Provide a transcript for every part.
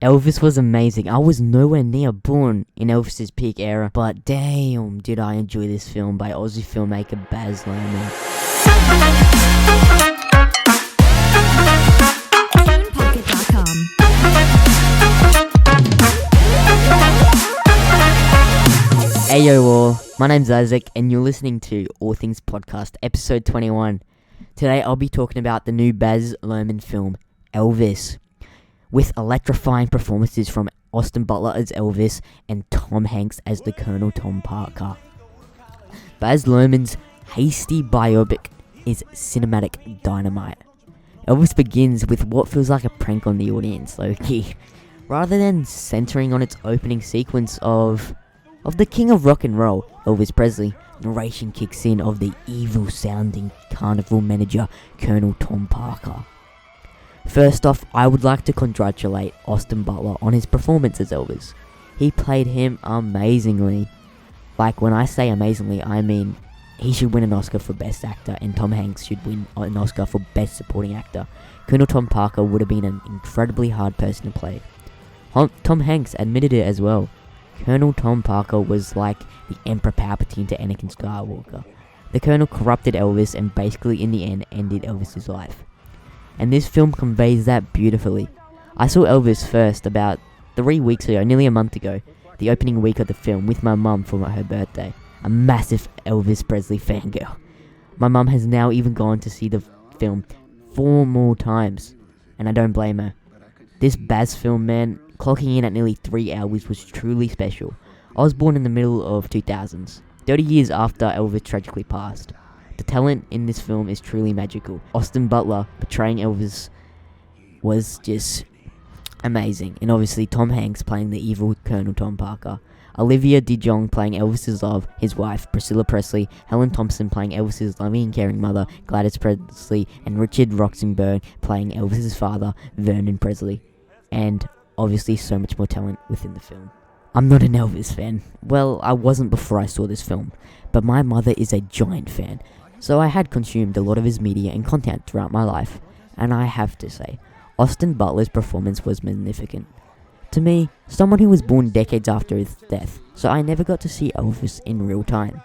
Elvis was amazing. I was nowhere near born in Elvis's peak era, but damn, did I enjoy this film by Aussie filmmaker Baz Luhrmann. Hey all, my name's Isaac and you're listening to All Things Podcast, episode 21. Today I'll be talking about the new Baz Luhrmann film, Elvis, with electrifying performances from Austin Butler as Elvis and Tom Hanks as the Colonel Tom Parker. Baz Luhrmann's hasty biopic is cinematic dynamite. Elvis begins with what feels like a prank on the audience, low-key, rather than centering on its opening sequence of the king of rock and roll, Elvis Presley. Narration kicks in of the evil-sounding carnival manager, Colonel Tom Parker. First off, I would like to congratulate Austin Butler on his performance as Elvis. He played him amazingly. Like, when I say amazingly, I mean he should win an Oscar for Best Actor, and Tom Hanks should win an Oscar for Best Supporting Actor. Colonel Tom Parker would have been an incredibly hard person to play. Tom Hanks admitted it as well. Colonel Tom Parker was like the Emperor Palpatine to Anakin Skywalker. The Colonel corrupted Elvis and basically in the end ended Elvis's life. And this film conveys that beautifully. I saw Elvis first about 3 weeks ago, nearly a month ago, the opening week of the film, with my mum for her birthday. A massive Elvis Presley fangirl. My mum has now even gone to see the film 4 more times, and I don't blame her. This Baz film, man, clocking in at nearly 3 hours was truly special. I was born in the middle of 2000s, 30 years after Elvis tragically passed. The talent in this film is truly magical. Austin Butler portraying Elvis was just amazing. And obviously Tom Hanks playing the evil Colonel Tom Parker. Olivia DeJonge playing Elvis's love, his wife, Priscilla Presley. Helen Thompson playing Elvis's loving and caring mother, Gladys Presley. And Richard Roxenberg playing Elvis's father, Vernon Presley. And obviously so much more talent within the film. I'm not an Elvis fan. Well, I wasn't before I saw this film. But my mother is a giant fan. So I had consumed a lot of his media and content throughout my life, and I have to say, Austin Butler's performance was magnificent. To me, someone who was born decades after his death, so I never got to see Elvis in real time.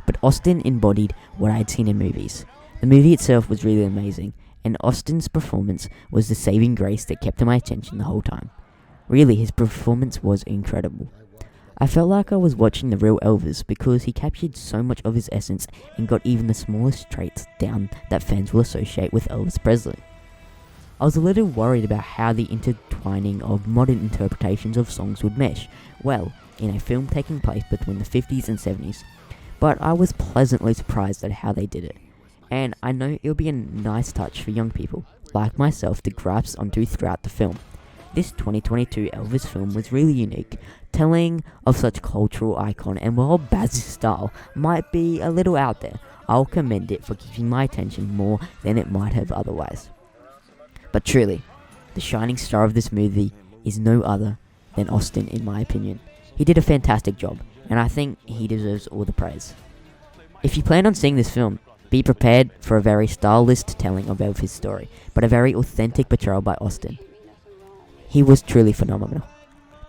But Austin embodied what I had seen in movies. The movie itself was really amazing, and Austin's performance was the saving grace that kept my attention the whole time. Really, his performance was incredible. I felt like I was watching the real Elvis because he captured so much of his essence and got even the smallest traits down that fans will associate with Elvis Presley. I was a little worried about how the intertwining of modern interpretations of songs would mesh well in a film taking place between the 50s and 70s, but I was pleasantly surprised at how they did it, and I know it'll be a nice touch for young people, like myself, to grasp onto throughout the film. This 2022 Elvis film was really unique, telling of such cultural icon, and while Baz's style might be a little out there, I'll commend it for keeping my attention more than it might have otherwise. But truly, the shining star of this movie is no other than Austin, in my opinion. He did a fantastic job, and I think he deserves all the praise. If you plan on seeing this film, be prepared for a very stylist telling of Elvis' story, but a very authentic portrayal by Austin. He was truly phenomenal.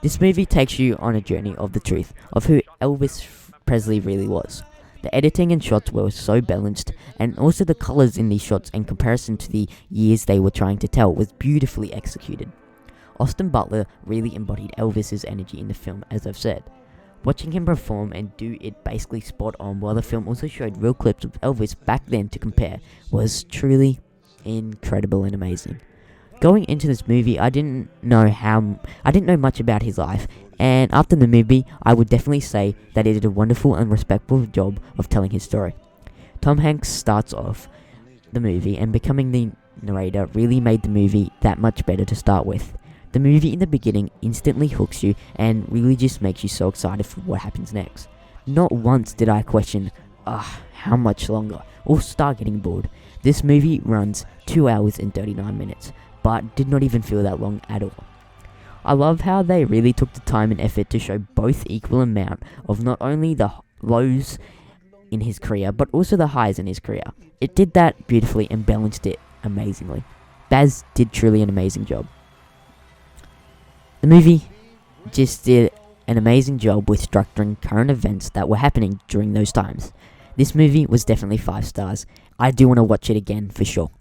This movie takes you on a journey of the truth of who Elvis Presley really was. The editing and shots were so balanced, and also the colours in these shots in comparison to the years they were trying to tell was beautifully executed. Austin Butler really embodied Elvis's energy in the film, as I've said. Watching him perform and do it basically spot on, while the film also showed real clips of Elvis back then to compare, was truly incredible and amazing. Going into this movie, I didn't know much about his life, and after the movie, I would definitely say that it did a wonderful and respectful job of telling his story. Tom Hanks starts off the movie, and becoming the narrator really made the movie that much better to start with. The movie in the beginning instantly hooks you and really just makes you so excited for what happens next. Not once did I question, how much longer, or start getting bored. This movie runs 2 hours and 39 minutes. But did not even feel that long at all. I love how they really took the time and effort to show both equal amount of not only the lows in his career, but also the highs in his career. It did that beautifully and balanced it amazingly. Baz did truly an amazing job. The movie just did an amazing job with structuring current events that were happening during those times. This movie was definitely 5 stars. I do want to watch it again for sure.